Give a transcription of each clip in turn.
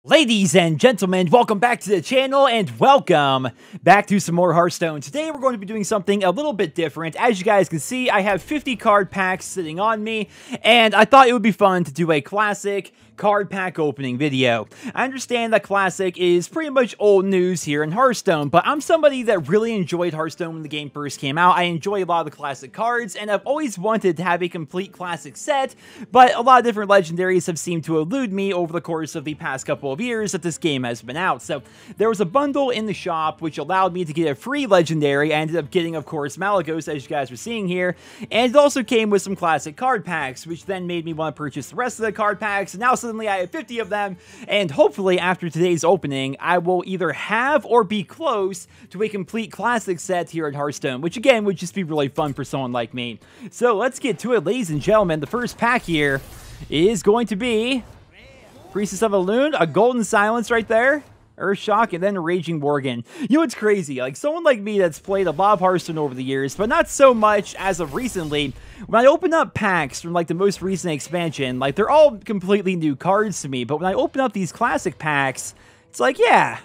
Ladies and gentlemen, welcome back to the channel and welcome back to some more Hearthstone. Today we're going to be doing something a little bit different. As you guys can see, I have 50 card packs sitting on me, and I thought it would be fun to do a classic card pack opening video. I understand that classic is pretty much old news here in Hearthstone, but I'm somebody that really enjoyed Hearthstone when the game first came out. I enjoy a lot of the classic cards, and I've always wanted to have a complete classic set, but a lot of different legendaries have seemed to elude me over the course of the past couple of years that this game has been out. So there was a bundle in the shop which allowed me to get a free legendary. I ended up getting, of course, Malagos, as you guys were seeing here, and it also came with some classic card packs, which then made me want to purchase the rest of the card packs, and now suddenly I have 50 of them, and hopefully after today's opening, I will either have or be close to a complete classic set here at Hearthstone, which again would just be really fun for someone like me. So let's get to it, ladies and gentlemen. The first pack here is going to be Priestess of Elune, a Golden Silence right there, Earthshock, and then Raging Worgen. You know what's crazy? Like, someone like me that's played a lot of Hearthstone over the years, but not so much as of recently, when I open up packs from, like, the most recent expansion, like, they're all completely new cards to me, but when I open up these classic packs, it's like, yeah,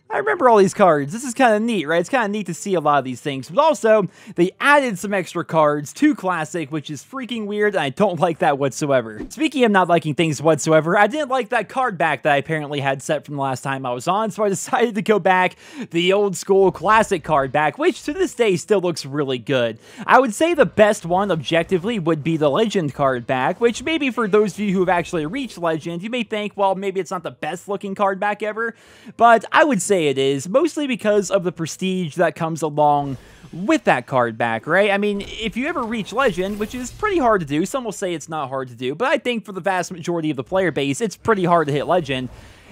I remember all these cards. This is kind of neat, right? It's kind of neat to see a lot of these things. But also, they added some extra cards to Classic, which is freaking weird, and I don't like that whatsoever. Speaking of not liking things whatsoever, I didn't like that card back that I apparently had set from the last time I was on, so I decided to go back the old school Classic card back, which to this day still looks really good. I would say the best one, objectively, would be the Legend card back, which maybe for those of you who have actually reached Legend, you may think, well, maybe it's not the best looking card back ever, but I would say it is, mostly because of the prestige that comes along with that card back, right? I mean, if you ever reach Legend, which is pretty hard to do, some will say it's not hard to do, but I think for the vast majority of the player base, it's pretty hard to hit Legend.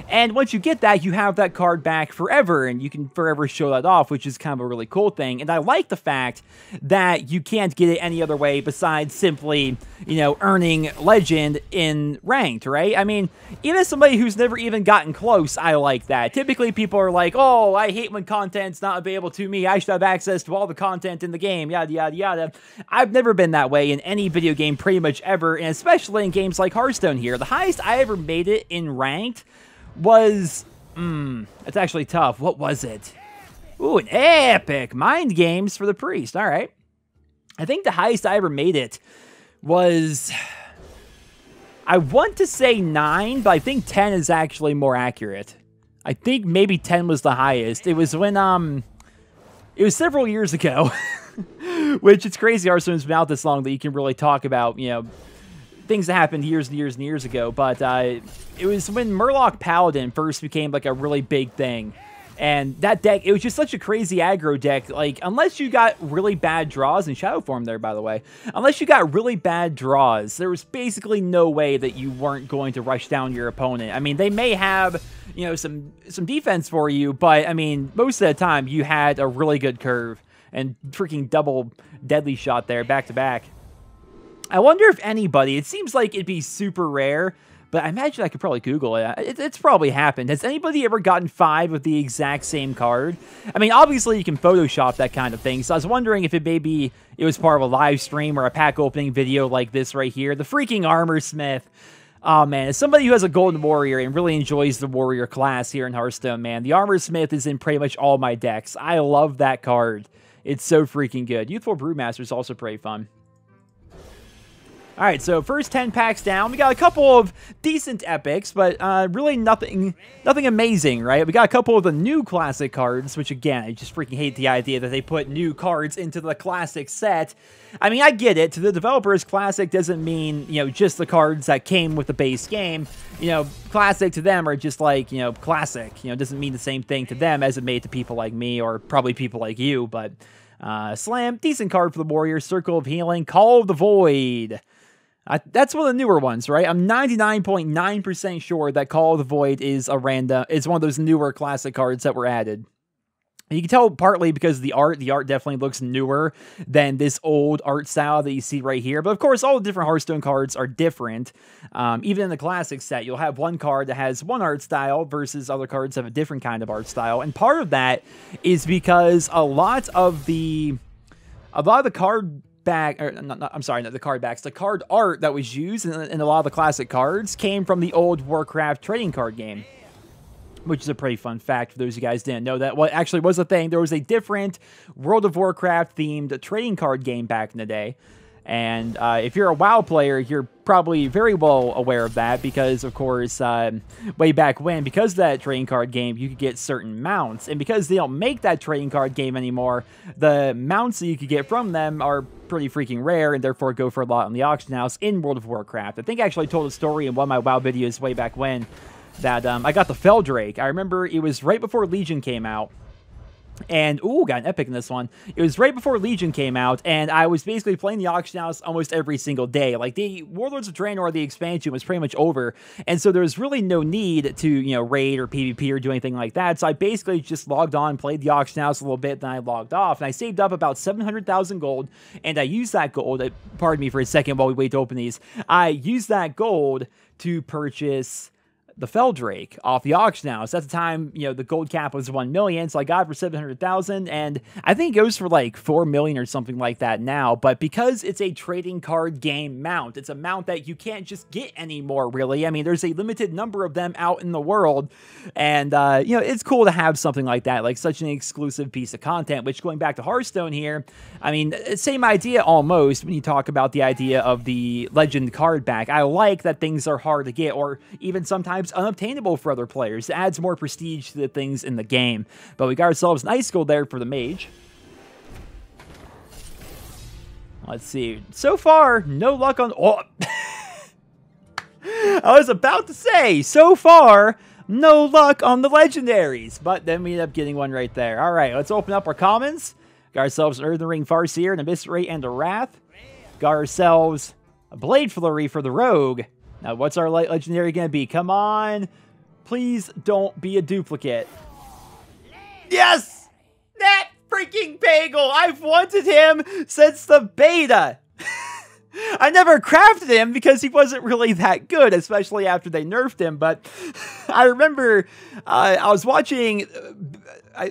And once you get that, you have that card back forever, and you can forever show that off, which is kind of a really cool thing. And I like the fact that you can't get it any other way besides simply, you know, earning Legend in Ranked, right? I mean, even as somebody who's never even gotten close, I like that. Typically, people are like, oh, I hate when content's not available to me. I should have access to all the content in the game, yada, yada, yada. I've never been that way in any video game pretty much ever, and especially in games like Hearthstone here. The highest I ever made it in Ranked was, it's actually tough. What was it? Ooh, an epic Mind Games for the Priest. All right. I think the highest I ever made it was, I want to say 9, but I think 10 is actually more accurate. I think maybe 10 was the highest. It was when, it was several years ago, which it's crazy Hearthstone's been out this long that you can really talk about, you know, things that happened years and years and years ago, but it was when Murloc Paladin first became like a really big thing, and that deck, it was just such a crazy aggro deck. Like, unless you got really bad draws, and Shadow Form there, by the way, unless you got really bad draws, there was basically no way that you weren't going to rush down your opponent. I mean, they may have, you know, some defense for you, but I mean, most of the time you had a really good curve and freaking double deadly shot there back to back. I wonder if anybody, it seems like it'd be super rare, but I imagine I could probably Google it. It's probably happened. Has anybody ever gotten 5 with the exact same card? I mean, obviously you can Photoshop that kind of thing, so I was wondering if it was part of a live stream or a pack opening video like this right here. The freaking Armor Smith. Oh man, as somebody who has a Golden Warrior and really enjoys the Warrior class here in Hearthstone, man, the Armor Smith is in pretty much all my decks. I love that card. It's so freaking good. Youthful Brewmaster is also pretty fun. All right, so first 10 packs down. We got a couple of decent epics, but really nothing amazing, right? We got a couple of the new classic cards, which again, I just freaking hate the idea that they put new cards into the classic set. I mean, I get it. To the developers, classic doesn't mean, you know, just the cards that came with the base game. You know, classic to them are just like, you know, classic. You know, it doesn't mean the same thing to them as it made to people like me or probably people like you, but Slam, decent card for the Warrior. Circle of Healing, Call of the Void. That's one of the newer ones, right? I'm 99.9% sure that Call of the Void is one of those newer classic cards that were added. You can tell partly because of the art. The art definitely looks newer than this old art style that you see right here. But of course, all the different Hearthstone cards are different. Even in the classic set, you'll have one card that has one art style versus other cards have a different kind of art style. And part of that is because a lot of the card back, or I'm sorry, not the card backs, the card art that was used in a lot of the classic cards came from the old Warcraft trading card game, which is a pretty fun fact for those of you guys didn't know that. What actually was a thing, there was a different World of Warcraft themed trading card game back in the day. And if you're a WoW player, you're probably very well aware of that because, of course, way back when, because of that trading card game, you could get certain mounts. And because they don't make that trading card game anymore, the mounts that you could get from them are pretty freaking rare and therefore go for a lot on the auction house in World of Warcraft. I think I actually told a story in one of my WoW videos way back when that I got the Feldrake. I remember it was right before Legion came out. And, ooh, got an epic in this one. It was right before Legion came out, and I was basically playing the auction house almost every single day. Like, the Warlords of Draenor, the expansion, was pretty much over, and so there was really no need to, you know, raid or PvP or do anything like that. So I basically just logged on, played the auction house a little bit, then I logged off, and I saved up about 700,000 gold, and I used that gold, pardon me for a second while we wait to open these, I used that gold to purchase the Feldrake off the auction house. At the time, you know, the gold cap was 1 million, so I got it for 700,000, and I think it goes for like 4 million or something like that now. But because it's a trading card game mount, it's a mount that you can't just get anymore, really. I mean, there's a limited number of them out in the world, and you know, it's cool to have something like that, like such an exclusive piece of content. Which, going back to Hearthstone here, I mean, same idea almost when you talk about the idea of the Legend card back. I like that things are hard to get, or even sometimes unobtainable for other players. It adds more prestige to the things in the game. But we got ourselves an Ice Gold there for the Mage. Let's see. So far, no luck on... Oh. I was about to say, so far, no luck on the legendaries. But then we ended up getting one right there. All right, let's open up our commons. Got ourselves an Earthen Ring Farseer, an Abyss Ray, and a Wrath. Got ourselves a Blade Flurry for the Rogue. Now, what's our legendary going to be? Come on. Please don't be a duplicate. Yes! That freaking Bagel! I've wanted him since the beta. I never crafted him because he wasn't really that good, especially after they nerfed him. But I remember I was watching...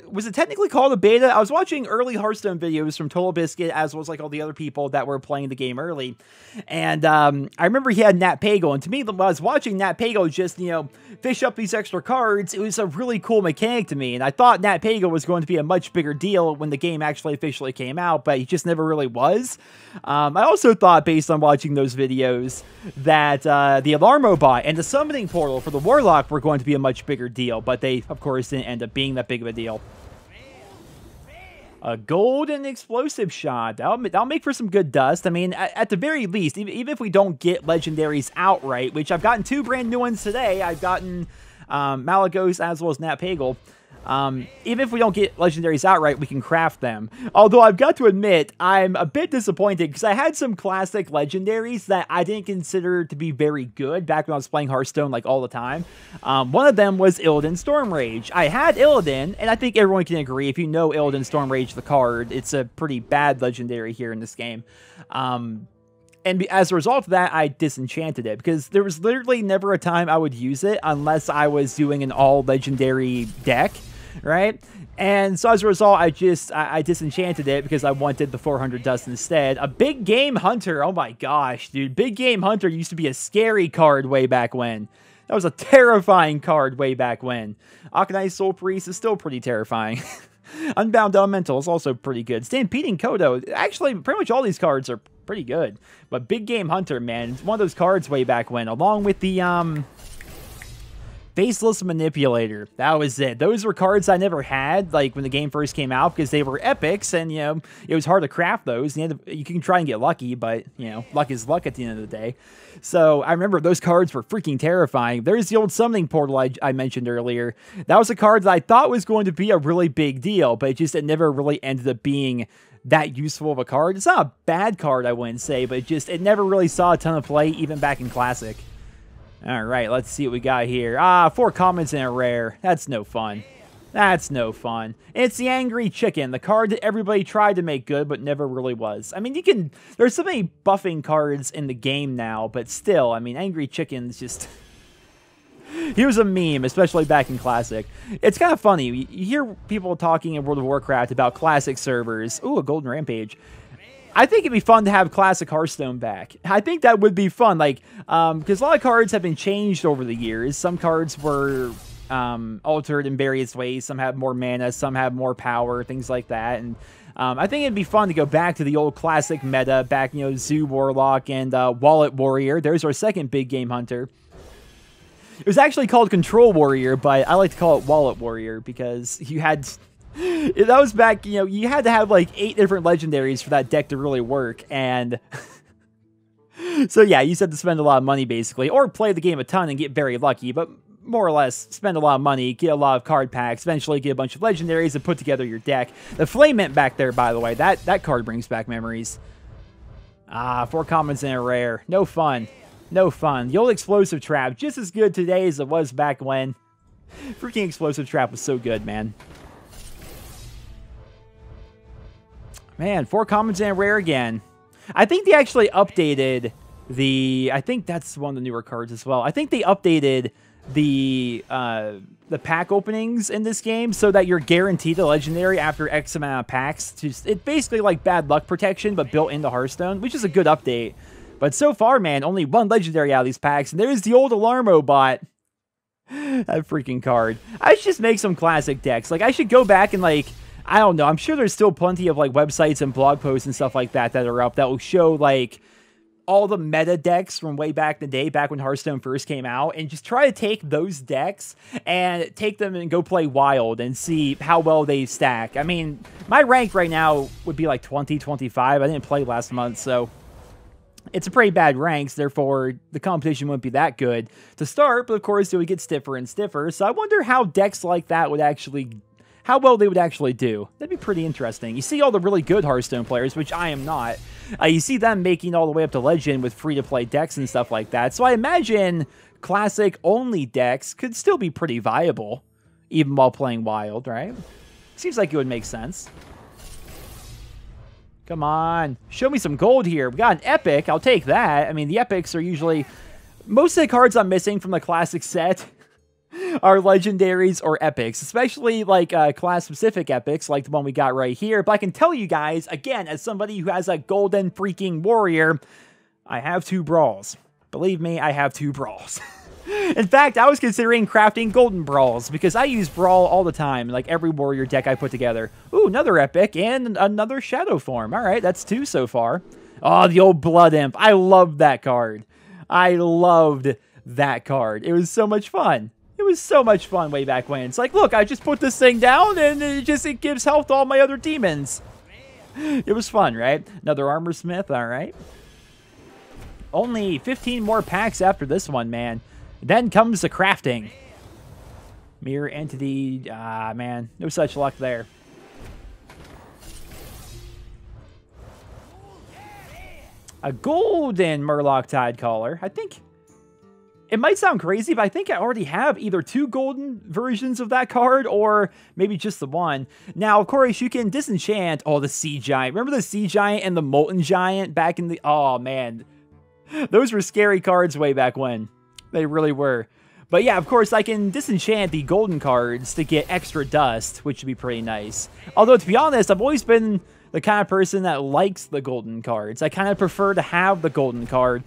was it technically called a beta? I was watching early Hearthstone videos from Total Biscuit, as well as like all the other people that were playing the game early. And I remember he had Nat Pagal. And to me, when I was watching Nat Pagal just, you know, fish up these extra cards, it was a really cool mechanic to me. And I thought Nat Pagal was going to be a much bigger deal when the game actually officially came out, but he just never really was. I also thought, based on watching those videos, that the Alarmo bot and the summoning portal for the Warlock were going to be a much bigger deal, but they, of course, didn't end up being that big of a deal. A golden explosive shot. That'll make for some good dust. I mean, at the very least, even if we don't get legendaries outright, which I've gotten 2 brand new ones today. I've gotten Malagos as well as Nat Pagal. Even if we don't get legendaries outright, we can craft them. Although I've got to admit, I'm a bit disappointed because I had some classic legendaries that I didn't consider to be very good back when I was playing Hearthstone like all the time. One of them was Illidan Stormrage. I had Illidan, and I think everyone can agree, if you know Illidan Stormrage, the card, it's a pretty bad legendary here in this game. And as a result of that, I disenchanted it because there was literally never a time I would use it unless I was doing an all-legendary deck, right? And so as a result, I disenchanted it because I wanted the 400 dust instead. A Big Game Hunter. Oh my gosh, dude. Big Game Hunter used to be a scary card way back when. That was a terrifying card way back when. Akanai Soul Priest is still pretty terrifying. Unbound Elemental is also pretty good. Stampeding Kodo. Actually, pretty much all these cards are pretty good. But Big Game Hunter, man, it's one of those cards way back when, along with the Faceless Manipulator. That was it. Those were cards I never had, like, when the game first came out, because they were epics, and, you know, it was hard to craft those. You can try and get lucky, but, you know, luck is luck at the end of the day. So, I remember those cards were freaking terrifying. There's the old Summoning Portal I mentioned earlier. That was a card that I thought was going to be a really big deal, but it never really ended up being that useful of a card. It's not a bad card, I wouldn't say, but it never really saw a ton of play, even back in Classic. Alright, let's see what we got here. 4 commons and a rare. That's no fun. That's no fun. It's the Angry Chicken, the card that everybody tried to make good, but never really was. I mean, there's so many buffing cards in the game now, but still, I mean, Angry Chicken's just... He was a meme, especially back in Classic. It's kind of funny. You hear people talking in World of Warcraft about Classic servers. Ooh, a Golden Rampage. I think it'd be fun to have Classic Hearthstone back. I think that would be fun, like, because a lot of cards have been changed over the years. Some cards were altered in various ways. Some have more mana, some have more power, things like that. And I think it'd be fun to go back to the old classic meta, back, you know, Zoo Warlock and Wallet Warrior. There's our second big game hunter. It was actually called Control Warrior, but I like to call it Wallet Warrior because you had... That was back, you know, you had to have like 8 different legendaries for that deck to really work, and so yeah, you just had to spend a lot of money basically, or play the game a ton and get very lucky, but more or less spend a lot of money, get a lot of card packs, eventually get a bunch of legendaries and put together your deck. The Flame Mint back there, by the way, that card brings back memories. 4 commons and a rare. No fun. No fun. The old Explosive Trap, just as good today as it was back when. Freaking Explosive Trap was so good, man. Man, 4 commons and a rare again. I think they actually updated the... I think that's one of the newer cards as well. I think they updated the pack openings in this game so that you're guaranteed a legendary after X amount of packs. It's basically like bad luck protection, but built into Hearthstone, which is a good update. But so far, man, only 1 legendary out of these packs, and there's the old Alarmo bot. That freaking card. I should just make some classic decks. Like, I should go back and, like... I don't know. I'm sure there's still plenty of like websites and blog posts and stuff like that that are up that will show like all the meta decks from way back in the day, back when Hearthstone first came out, and just try to take those decks and take them and go play Wild and see how well they stack. I mean, my rank right now would be like 20, 25. I didn't play last month, so it's a pretty bad ranks. Therefore, the competition wouldn't be that good to start, but of course it would get stiffer and stiffer. So I wonder how decks like that would actually... how well they would actually do. That'd be pretty interesting. You see all the really good Hearthstone players, which I am not. You see them making all the way up to Legend with free-to-play decks and stuff like that. So I imagine Classic-only decks could still be pretty viable, even while playing Wild, right? Seems like it would make sense. Come on. Show me some gold here. We got an Epic. I'll take that. I mean, the Epics are usually... most of the cards I'm missing from the Classic set are legendaries or epics, especially like class-specific epics like the one we got right here. But I can tell you guys, again, as somebody who has a golden freaking warrior, I have 2 brawls. Believe me, I have 2 brawls. In fact, I was considering crafting golden brawls because I use brawl all the time, like every warrior deck I put together. Ooh, another epic and another shadow form. All right, that's 2 so far. Oh, the old Blood Imp. I loved that card. I loved that card. It was so much fun. It was so much fun way back when. It's like, look, I just put this thing down and it gives health to all my other demons. It was fun, right? Another Armor Smith, all right. Only 15 more packs after this one, man. Then comes the crafting. Mirror Entity, man, no such luck there. A golden Murloc Tidecaller. I think... it might sound crazy, but I think I already have either 2 golden versions of that card or maybe just the one. Now, of course, you can disenchant... oh, the Sea Giant. Remember the Sea Giant and the Molten Giant back in the... oh, man. Those were scary cards way back when. They really were. But yeah, of course, I can disenchant the golden cards to get extra dust, which would be pretty nice. Although, to be honest, I've always been the kind of person that likes the golden cards. I kind of prefer to have the golden card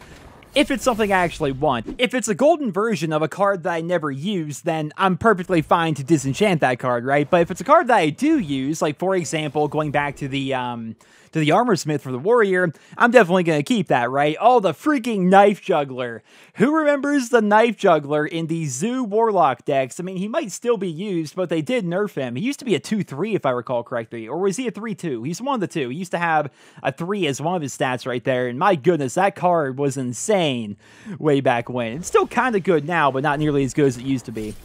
if it's something I actually want. If it's a golden version of a card that I never use, then I'm perfectly fine to disenchant that card, right? But if it's a card that I do use, like, for example, going back to the Armor Smith for the Warrior, I'm definitely going to keep that, right? Oh, the freaking Knife Juggler. Who remembers the Knife Juggler in the Zoo Warlock decks? I mean, he might still be used, but they did nerf him. He used to be a 2-3, if I recall correctly. Or was he a 3-2? He's one of the 2. He used to have a 3 as one of his stats right there. And my goodness, that card was insane way back when. It's still kind of good now, but not nearly as good as it used to be.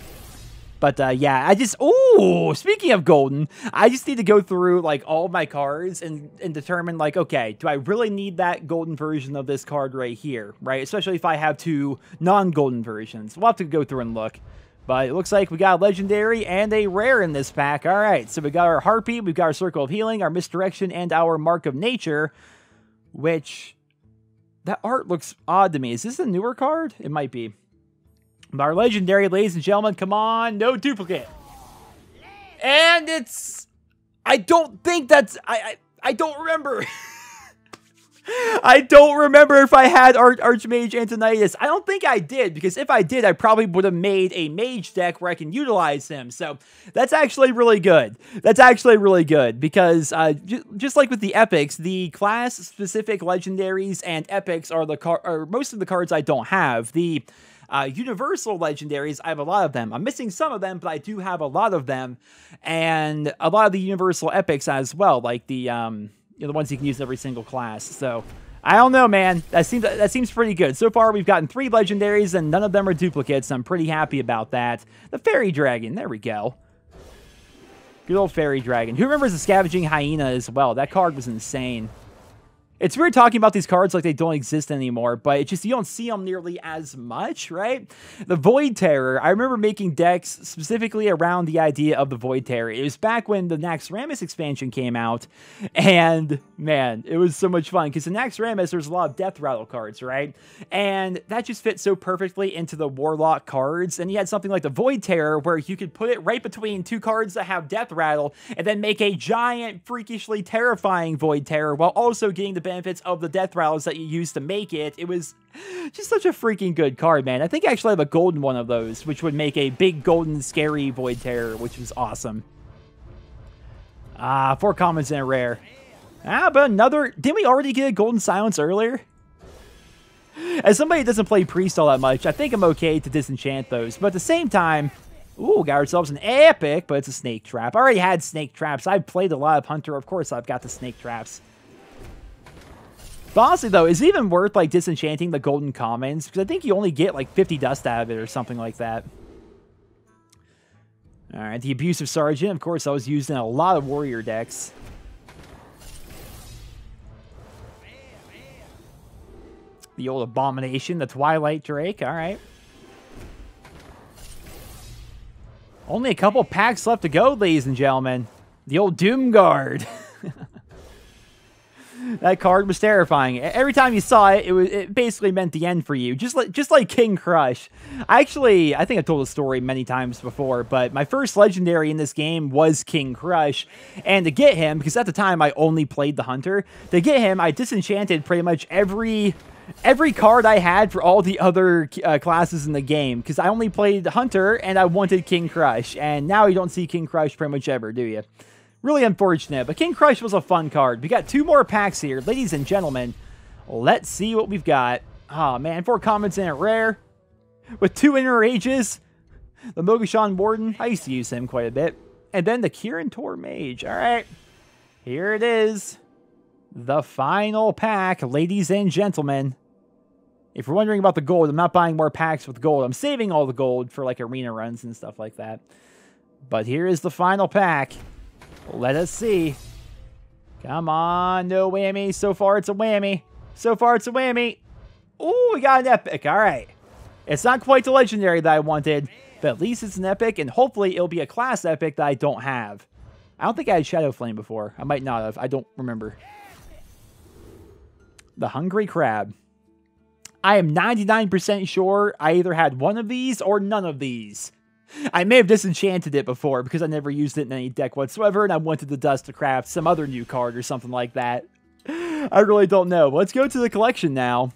But, yeah, I just... ooh, speaking of golden, I just need to go through, like, all of my cards and determine, like, okay, do I really need that golden version of this card right here, right? Especially if I have 2 non-golden versions. We'll have to go through and look. But it looks like we got a legendary and a rare in this pack. All right, so we got our Harpy, we've got our Circle of Healing, our Misdirection, and our Mark of Nature, which... that art looks odd to me. Is this a newer card? It might be. Our legendary, ladies and gentlemen, come on, no duplicate. And it's... I don't think that's... I don't remember. I don't remember if I had Archmage Antonidas. I don't think I did, because if I did, I probably would have made a mage deck where I can utilize him. So that's actually really good. That's actually really good, because just like with the epics, the class-specific legendaries and epics are most of the cards I don't have. The universal legendaries, I have a lot of them. I'm missing some of them, but I do have a lot of them, and a lot of the universal epics as well, like the the ones you can use in every single class. So I don't know, man. That seems pretty good. So far, we've gotten 3 legendaries, and none of them are duplicates. I'm pretty happy about that. The Fairy Dragon, there we go. Good old Fairy Dragon. Who remembers the Scavenging Hyena as well? That card was insane. It's weird talking about these cards like they don't exist anymore, but it's just you don't see them nearly as much, right? The Void Terror, I remember making decks specifically around the idea of the Void Terror. It was back when the Naxxramas expansion came out, and man, it was so much fun, because in Naxxramas, there's a lot of Death Rattle cards, right? And that just fits so perfectly into the Warlock cards, and you had something like the Void Terror, where you could put it right between 2 cards that have Death Rattle, and then make a giant, freakishly terrifying Void Terror, while also getting the benefits of the Death Rattles that you use to make it. It was just such a freaking good card, man. I think I actually have a golden one of those, which would make a big golden scary Void Terror, which was awesome. 4 commons and a rare. But another... Didn't we already get a Golden Silence earlier? As somebody who doesn't play Priest all that much, I think I'm okay to disenchant those. But at the same time... Ooh, got ourselves an epic, but it's a Snake Trap. I already had Snake Traps. I've played a lot of Hunter. Of course, I've got the Snake Traps. But honestly, though, is it even worth, like, disenchanting the golden commons? Because I think you only get, like, 50 dust out of it or something like that. Alright, the Abusive Sergeant. Of course, I was used in a lot of warrior decks. The old Abomination, the Twilight Drake. Alright. Only a couple packs left to go, ladies and gentlemen. The old Doomguard. That card was terrifying. Every time you saw it, it basically meant the end for you. Just like King Crush. I think I've told the story many times before, but my first legendary in this game was King Crush. And to get him, because at the time I only played the Hunter, to get him, I disenchanted pretty much every card I had for all the other classes in the game, because I only played Hunter and I wanted King Crush. And now you don't see King Crush pretty much ever, do you? Really unfortunate, but King Crush was a fun card. We got 2 more packs here. Ladies and gentlemen, let's see what we've got. Oh, man, 4 commons and a rare. With 2 Inner Ages. The Mogashan Warden. I used to use him quite a bit. And then the Kirin Tor Mage. All right. Here it is. The final pack, ladies and gentlemen. If you're wondering about the gold, I'm not buying more packs with gold. I'm saving all the gold for, like, arena runs and stuff like that. But here is the final pack. Let us see. Come on, no whammy. So far, it's a whammy. So far, it's a whammy. Ooh, we got an epic. All right. It's not quite the legendary that I wanted, but at least it's an epic, and hopefully it'll be a class epic that I don't have. I don't think I had Shadow Flame before. I might not have. I don't remember. The Hungry Crab. I am 99% sure I either had one of these or none of these. I may have disenchanted it before because I never used it in any deck whatsoever, and I wanted the dust to craft some other new card or something like that. I really don't know. Let's go to the collection now.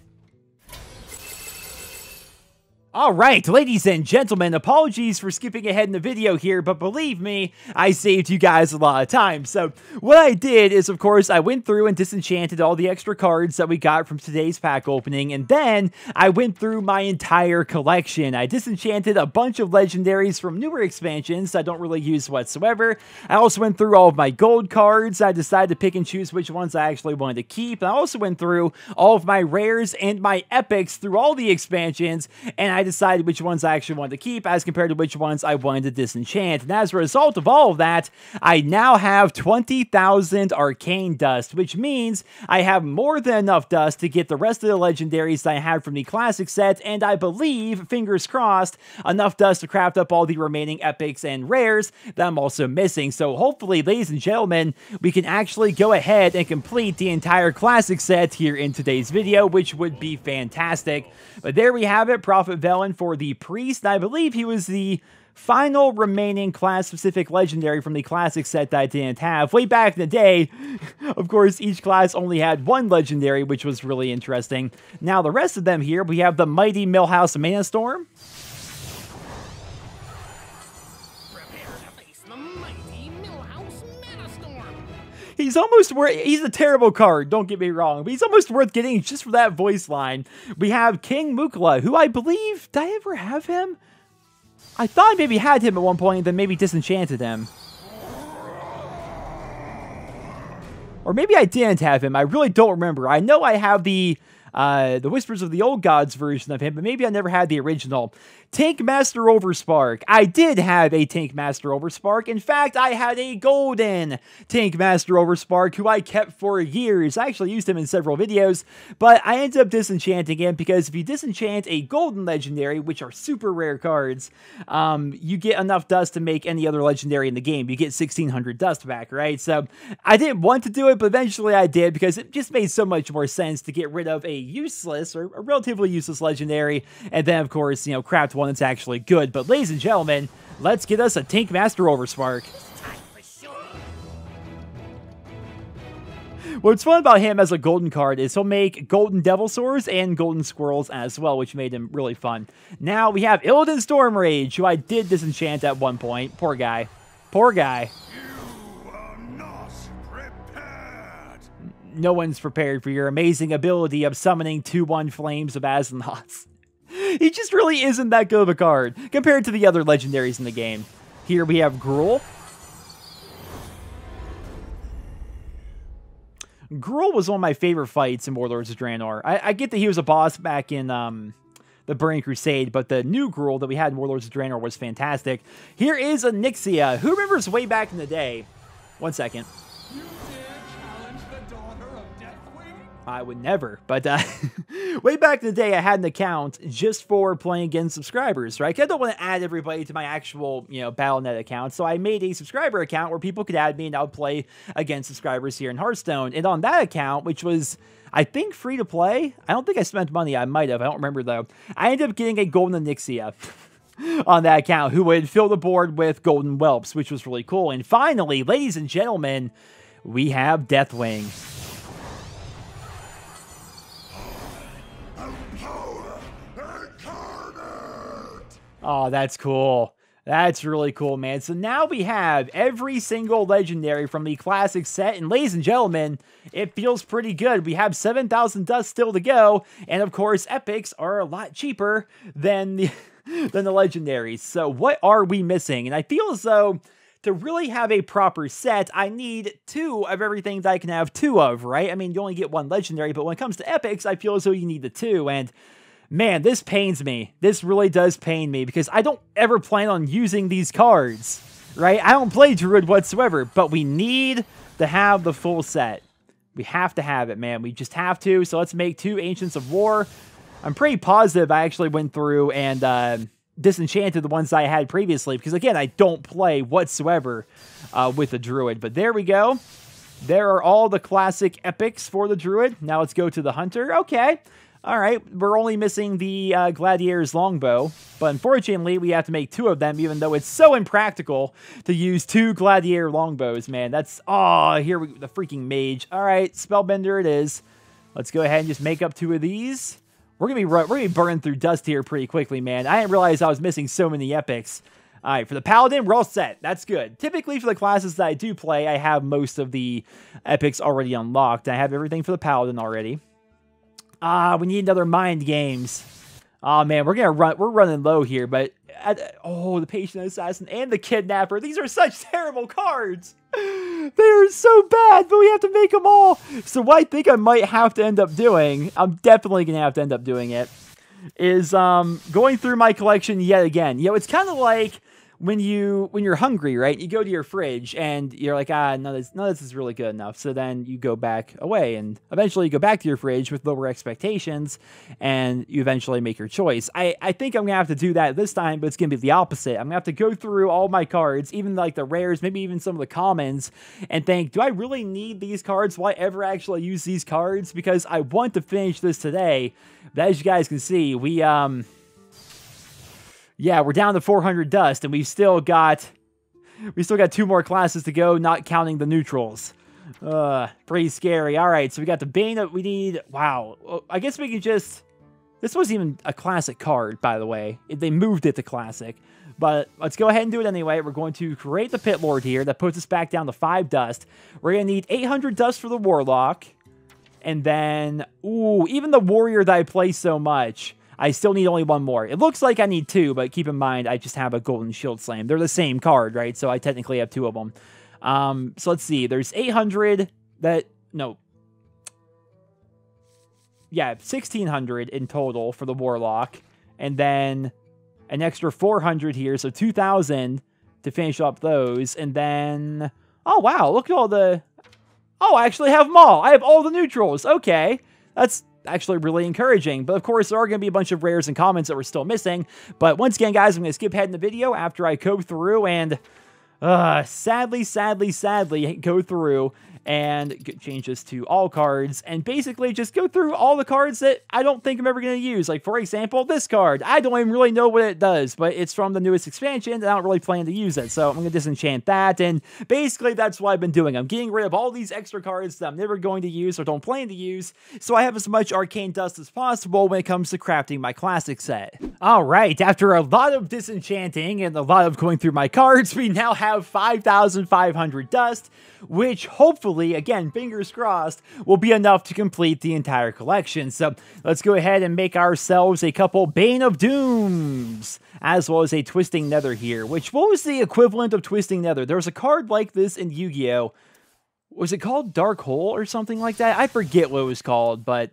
Alright, ladies and gentlemen, apologies for skipping ahead in the video here, but believe me, I saved you guys a lot of time. So, what I did is, of course, I went through and disenchanted all the extra cards that we got from today's pack opening, and then I went through my entire collection. I disenchanted a bunch of legendaries from newer expansions I don't really use whatsoever. I also went through all of my gold cards. I decided to pick and choose which ones I actually wanted to keep. I also went through all of my rares and my epics through all the expansions, and I decided which ones I actually wanted to keep as compared to which ones I wanted to disenchant. And as a result of all of that, I now have 20,000 arcane dust, which means I have more than enough dust to get the rest of the legendaries that I had from the classic set, and I believe, fingers crossed, enough dust to craft up all the remaining epics and rares that I'm also missing. So hopefully, ladies and gentlemen, we can actually go ahead and complete the entire classic set here in today's video, which would be fantastic. But there we have it, Prophet Velen for the Priest. I believe he was the final remaining class-specific legendary from the classic set that I didn't have. Way back in the day, of course, each class only had one legendary, which was really interesting. Now, the rest of them here, we have the Mighty Millhouse Mana Storm. He's almost worth, he's a terrible card, don't get me wrong, but he's almost worth getting just for that voice line. We have King Mukla, who I believe, did I ever have him? I thought I maybe had him at one point, then maybe disenchanted him. Or maybe I didn't have him, I really don't remember. I know I have the Whispers of the Old Gods version of him, but maybe I never had the original. Tank Master Overspark. I did have a Tank Master Overspark. In fact, I had a golden Tank Master Overspark who I kept for years. I actually used him in several videos, but I ended up disenchanting him because if you disenchant a golden legendary, which are super rare cards, you get enough dust to make any other legendary in the game. You get 1600 dust back, right? So I didn't want to do it, but eventually I did because it just made so much more sense to get rid of a useless or a relatively useless legendary, and then of course, you know, craft one that's actually good. But ladies and gentlemen, let's get us a Tank Master Overspark. What's fun about him as a golden card is he'll make golden devil swords and golden squirrels as well, which made him really fun. Now we have Illidan Stormrage, who I did disenchant at one point. Poor guy. Poor guy. You are not prepared. No one's prepared for your amazing ability of summoning 2/1 Flames of Azeroth. He just really isn't that good of a card compared to the other legendaries in the game. Here we have Gruul. Gruul was one of my favorite fights in Warlords of Draenor. I get that he was a boss back in the Burning Crusade, but the new Gruul that we had in Warlords of Draenor was fantastic. Here is Onyxia. Who remembers way back in the day? One second. You dare challenge the daughter of Deathwing? I would never, but way back in the day, I had an account just for playing against subscribers, right? 'Cause I don't want to add everybody to my actual, you know, Battle.net account, so I made a subscriber account where people could add me and I would play against subscribers here in Hearthstone. And on that account, which was, I think, free to play, I don't think I spent money, I might have, I don't remember though, I ended up getting a golden Onyxia on that account who would fill the board with golden whelps, which was really cool. And finally, ladies and gentlemen, we have Deathwing. Oh, that's cool. That's really cool, man. So now we have every single legendary from the classic set. And ladies and gentlemen, it feels pretty good. We have 7,000 dust still to go. And of course, epics are a lot cheaper than the legendaries. So what are we missing? And I feel as though to really have a proper set, I need 2 of everything that I can have 2 of, right? I mean, you only get 1 legendary, but when it comes to epics, I feel as though you need the 2. And man, this pains me. This really does pain me because I don't ever plan on using these cards, right? I don't play Druid whatsoever, but we need to have the full set. We have to have it, man. We just have to. So let's make 2 Ancients of War. I'm pretty positive I actually went through and disenchanted the ones I had previously because, again, I don't play whatsoever with the Druid. But there we go. There are all the classic epics for the Druid. Now let's go to the Hunter. Okay. All right, we're only missing the Gladiator's Longbow, but unfortunately, we have to make 2 of them, even though it's so impractical to use 2 Gladiator Longbows, man. That's, oh, here we the freaking Mage. All right, Spellbender it is. Let's go ahead and just make up 2 of these. We're gonna be burning through dust here pretty quickly, man. I didn't realize I was missing so many epics. All right, for the Paladin, we're all set. That's good. Typically, for the classes that I do play, I have most of the epics already unlocked. I have everything for the Paladin already. We need another Mind Games. Oh man, we're running low here, but oh, the Patient Assassin and the Kidnapper. These are such terrible cards. They are so bad, but we have to make them all. So what I think I might have to end up doing, I'm definitely gonna have to end up doing it, is going through my collection yet again. You know, it's kind of like when you're hungry, right? You go to your fridge and you're like, none of this is really good enough. So then you go back away and eventually you go back to your fridge with lower expectations and you eventually make your choice. I think I'm gonna have to do that this time, but it's gonna be the opposite. I'm gonna have to go through all my cards, even like the rares, maybe even some of the commons, and think, do I really need these cards? Will I ever actually use these cards? Because I want to finish this today, but as you guys can see, Yeah, we're down to 400 dust, and we've still got 2 more classes to go, not counting the neutrals. Pretty scary. All right, so we got the Bane that we need. Wow. I guess we can just... This wasn't even a classic card, by the way. They moved it to classic. But let's go ahead and do it anyway. We're going to create the Pit Lord here. That puts us back down to 5 dust. We're going to need 800 dust for the Warlock. And then, ooh, even the Warrior that I play so much, I still need only 1 more. It looks like I need 2, but keep in mind, I just have a Golden Shield Slam. They're the same card, right? So I technically have 2 of them. So let's see. There's 800 that... No. Yeah, 1,600 in total for the Warlock. And then an extra 400 here, so 2,000 to finish up those. And then... Oh, wow, look at all the... Oh, I actually have them all. I have all the neutrals. Okay. That's actually really encouraging. But of course, there are going to be a bunch of rares and commons that we're still missing. But once again, guys, I'm going to skip ahead in the video after I go through and... sadly go through and change this to all cards and basically just go through all the cards that I don't think I'm ever going to use. Like, for example, this card. I don't even really know what it does, but it's from the newest expansion and I don't really plan to use it. So I'm going to disenchant that, and basically that's what I've been doing. I'm getting rid of all these extra cards that I'm never going to use or don't plan to use, so I have as much arcane dust as possible when it comes to crafting my classic set. Alright, after a lot of disenchanting and a lot of going through my cards, we now have 5,500 dust, which hopefully, again, fingers crossed, will be enough to complete the entire collection. So let's go ahead and make ourselves a couple Bane of Dooms, as well as a Twisting Nether here, which, what was the equivalent of Twisting Nether? There was a card like this in Yu-Gi-Oh! Was it called Dark Hole or something like that? I forget what it was called, but...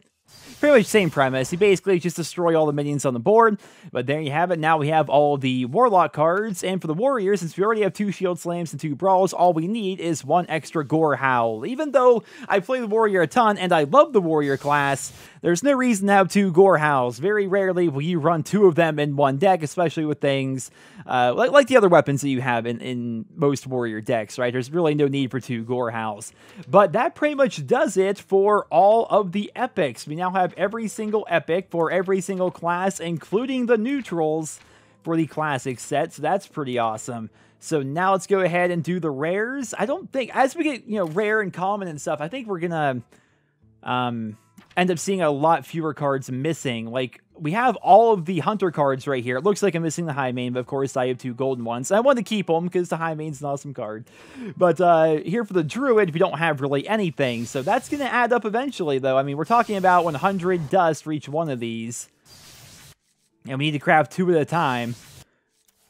pretty much same premise. You basically just destroy all the minions on the board, but there you have it. Now we have all the Warlock cards, and for the Warriors, since we already have 2 Shield Slams and 2 Brawls, all we need is 1 extra Gore Howl. Even though I play the Warrior a ton, and I love the Warrior class, there's no reason to have 2 Gore Howls. Very rarely will you run 2 of them in one deck, especially with things like the other weapons that you have in most Warrior decks, right? There's really no need for 2 Gore Howls. But that pretty much does it for all of the epics. We now have every single epic for every single class, including the neutrals for the classic set, so that's pretty awesome. So now let's go ahead and do the rares. I don't think, as we get, rare and common and stuff, I think we're gonna end up seeing a lot fewer cards missing. Like, we have all of the Hunter cards right here. It looks like I'm missing the High Main, but of course I have 2 golden ones. I wanted to keep them because the High Main's an awesome card. But here for the Druid, we don't have really anything. So that's going to add up eventually, though. I mean, we're talking about 100 dust for each one of these. And we need to craft 2 at a time.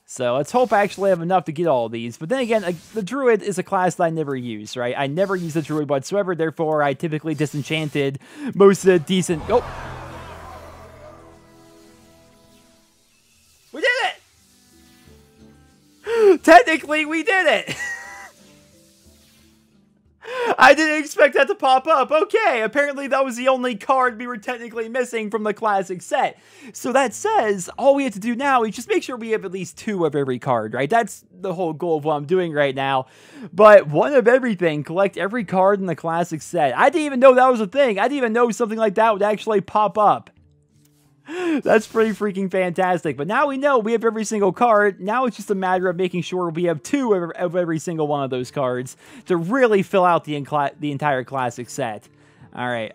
So let's hope I actually have enough to get all of these. But then again, the Druid is a class that I never use, right? I never use the Druid whatsoever. Therefore, I typically disenchanted most of the decent... Oh! We did it! Technically, we did it! I didn't expect that to pop up. Okay, apparently that was the only card we were technically missing from the classic set. So that says all we have to do now is just make sure we have at least 2 of every card, right? That's the whole goal of what I'm doing right now. But 1 of everything, collect every card in the classic set. I didn't even know that was a thing. I didn't even know something like that would actually pop up. That's pretty freaking fantastic. But now we know we have every single card. Now it's just a matter of making sure we have 2 of every single one of those cards to really fill out the entire classic set. All right.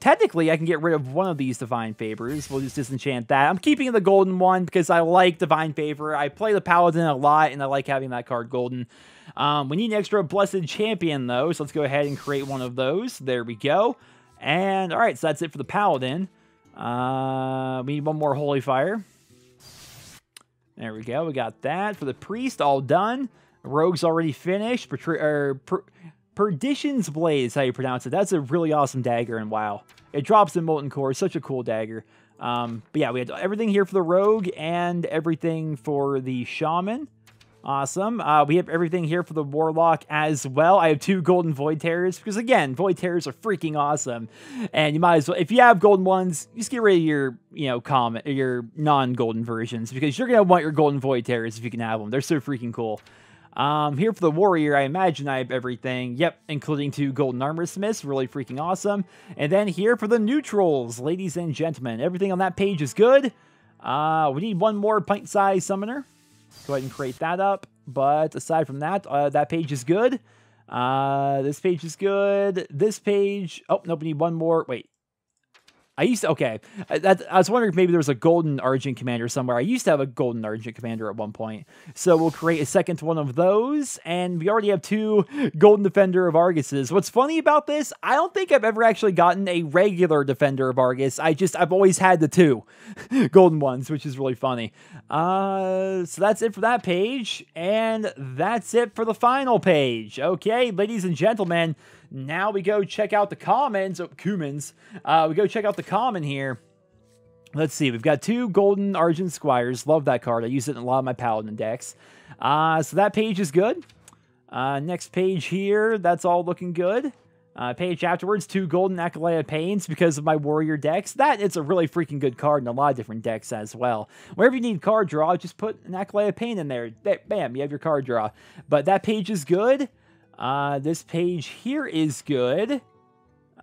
Technically, I can get rid of one of these Divine Favors. We'll just disenchant that. I'm keeping the golden one because I like Divine Favor. I play the Paladin a lot, and I like having that card golden. We need an extra Blessed Champion, though, so let's go ahead and create one of those. There we go. And, all right, so that's it for the Paladin. We need 1 more Holy Fire. There we go. We got that. For the Priest, all done. Rogue's already finished. Perdition's Blade is how you pronounce it. That's a really awesome dagger, and wow. It drops in Molten Core. Such a cool dagger. But yeah, we had everything here for the Rogue and everything for the Shaman. Awesome. We have everything here for the Warlock as well. I have 2 Golden Void Terrors because, again, Void Terrors are freaking awesome. And you might as well, if you have golden ones, just get rid of your, your non-golden versions because you're going to want your Golden Void Terrors if you can have them. They're so freaking cool. Here for the Warrior, I imagine I have everything. Yep, including 2 Golden Armor Smiths. Really freaking awesome. And then here for the Neutrals, ladies and gentlemen. Everything on that page is good. We need one more pint-sized summoner. Go ahead and create that up. But aside from that, that page is good. This page is good. This page... Oh, nope, we need one more. Wait. Okay. I was wondering if maybe there was a golden Argent Commander somewhere. I used to have a golden Argent Commander at one point. So we'll create a second one of those. And we already have 2 Golden Defender of Arguses. What's funny about this, I don't think I've ever actually gotten a regular Defender of Argus. I've always had the 2 golden ones, which is really funny. So that's it for that page. And that's it for the final page. Okay, ladies and gentlemen. Now we go check out the commons. Oh, Cumans. We go check out the common here. Let's see. We've got 2 golden Argent Squires. Love that card. I use it in a lot of my Paladin decks. So that page is good. Next page here. That's all looking good. Page afterwards, 2 golden Akalea Pains because of my warrior decks. It's a really freaking good card in a lot of different decks as well. Wherever you need card draw, just put an Akalea Pain in there. Bam, you have your card draw. But that page is good. This page here is good.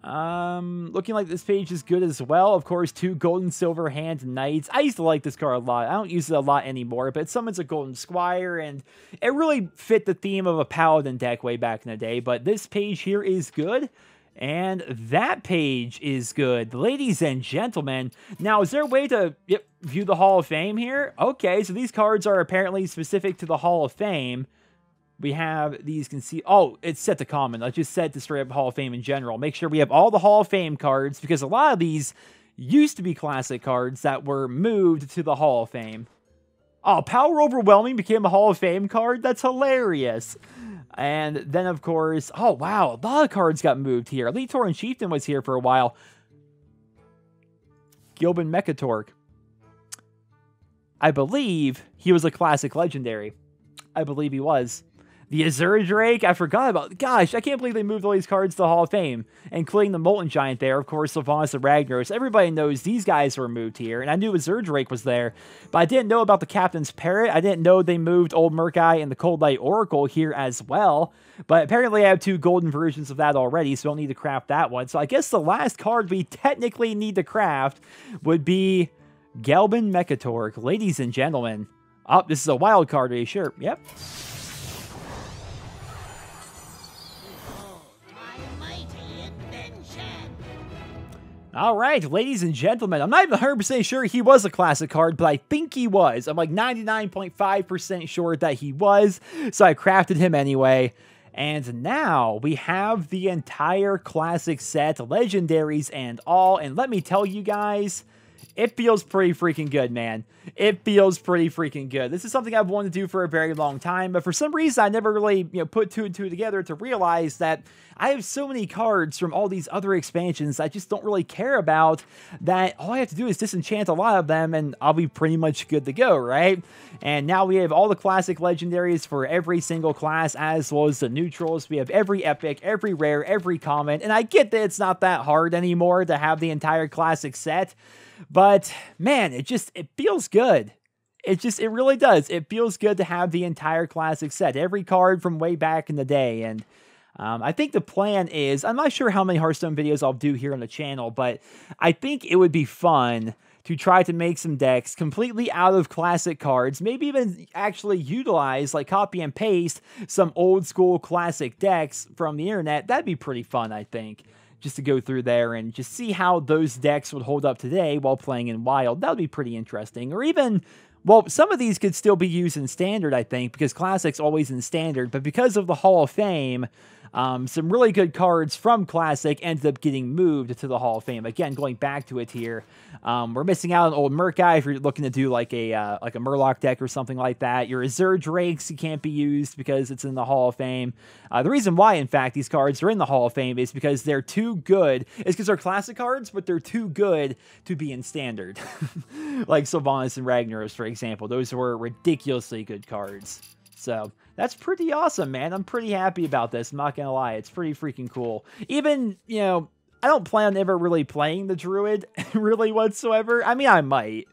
Looking like this page is good as well. Of course, 2 golden silver hand knights. I used to like this card a lot. I don't use it a lot anymore, but it summons a golden squire, and it really fit the theme of a paladin deck way back in the day. But this page here is good. And that page is good. Ladies and gentlemen, now is there a way to view the Hall of Fame here? Okay, so these cards are apparently specific to the Hall of Fame. We have these oh, it's set to common. Let's just set to straight up Hall of Fame in general. Make sure we have all the Hall of Fame cards because a lot of these used to be classic cards that were moved to the Hall of Fame. Oh, Power Overwhelming became a Hall of Fame card? That's hilarious. And then, of course, oh, wow, a lot of cards got moved here. Elite Tauren Chieftain was here for a while. Gilbin Mechatork. I believe he was a classic legendary. I believe he was. The Azure Drake, I forgot about. Gosh, I can't believe they moved all these cards to the Hall of Fame, including the Molten Giant there, of course, Sylvanas and Ragnaros. Everybody knows these guys were moved here, and I knew Azure Drake was there, but I didn't know about the Captain's Parrot. I didn't know they moved Old Murk-Eye and the Cold Light Oracle here as well, but apparently I have 2 golden versions of that already, so I don't need to craft that one. So I guess the last card we technically need to craft would be Gelbin Mechatork. Ladies and gentlemen, oh, this is a wild card, are you sure? Yep. All right, ladies and gentlemen, I'm not even 100% sure he was a classic card, but I think he was. I'm like 99.5% sure that he was, so I crafted him anyway. And now we have the entire classic set, legendaries and all, and let me tell you guys, it feels pretty freaking good, man. It feels pretty freaking good. This is something I've wanted to do for a very long time, but for some reason I never really, put 2 and 2 together to realize that I have so many cards from all these other expansions I just don't really care about, that all I have to do is disenchant a lot of them and I'll be pretty much good to go, right? And now we have all the classic legendaries for every single class, as well as the neutrals. We have every epic, every rare, every common, and I get that it's not that hard anymore to have the entire classic set, but man, it feels good. It really does. It feels good to have the entire classic set, every card from way back in the day. And I think the plan is, I'm not sure how many Hearthstone videos I'll do here on the channel, but I think it would be fun to try to make some decks completely out of classic cards, maybe even actually utilize, like copy and paste, some old school classic decks from the internet. That'd be pretty fun, I think. Just to go through there and just see how those decks would hold up today while playing in Wild. That would be pretty interesting. Or even, well, some of these could still be used in Standard, I think, because Classic's always in Standard. But because of the Hall of Fame, some really good cards from Classic ended up getting moved to the Hall of Fame. Again, going back to it here, we're missing out on Old Murk-Eye if you're looking to do like a Murloc deck or something like that. Your Azure Drakes can't be used because it's in the Hall of Fame. The reason why, in fact, these cards are in the Hall of Fame is because they're too good. It's because they're Classic cards, but they're too good to be in Standard. Like Sylvanas and Ragnaros, for example. Those were ridiculously good cards. So that's pretty awesome, man. I'm pretty happy about this. I'm not going to lie. It's pretty freaking cool. Even, I don't plan on ever really playing the Druid really whatsoever. I mean, I might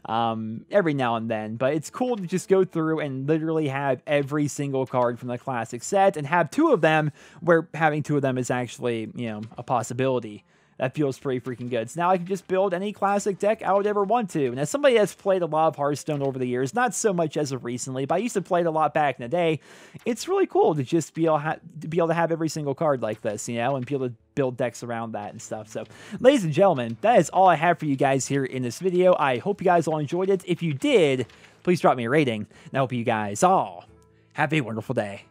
every now and then, but it's cool to just go through and literally have every single card from the classic set and have 2 of them where having 2 of them is actually, a possibility. That feels pretty freaking good. So now I can just build any classic deck I would ever want to. And as somebody that's played a lot of Hearthstone over the years, not so much as of recently, but I used to play it a lot back in the day, it's really cool to just be able to have every single card like this, you know, and be able to build decks around that and stuff. So, ladies and gentlemen, that is all I have for you guys here in this video. I hope you guys all enjoyed it. If you did, please drop me a rating. And I hope you guys all have a wonderful day.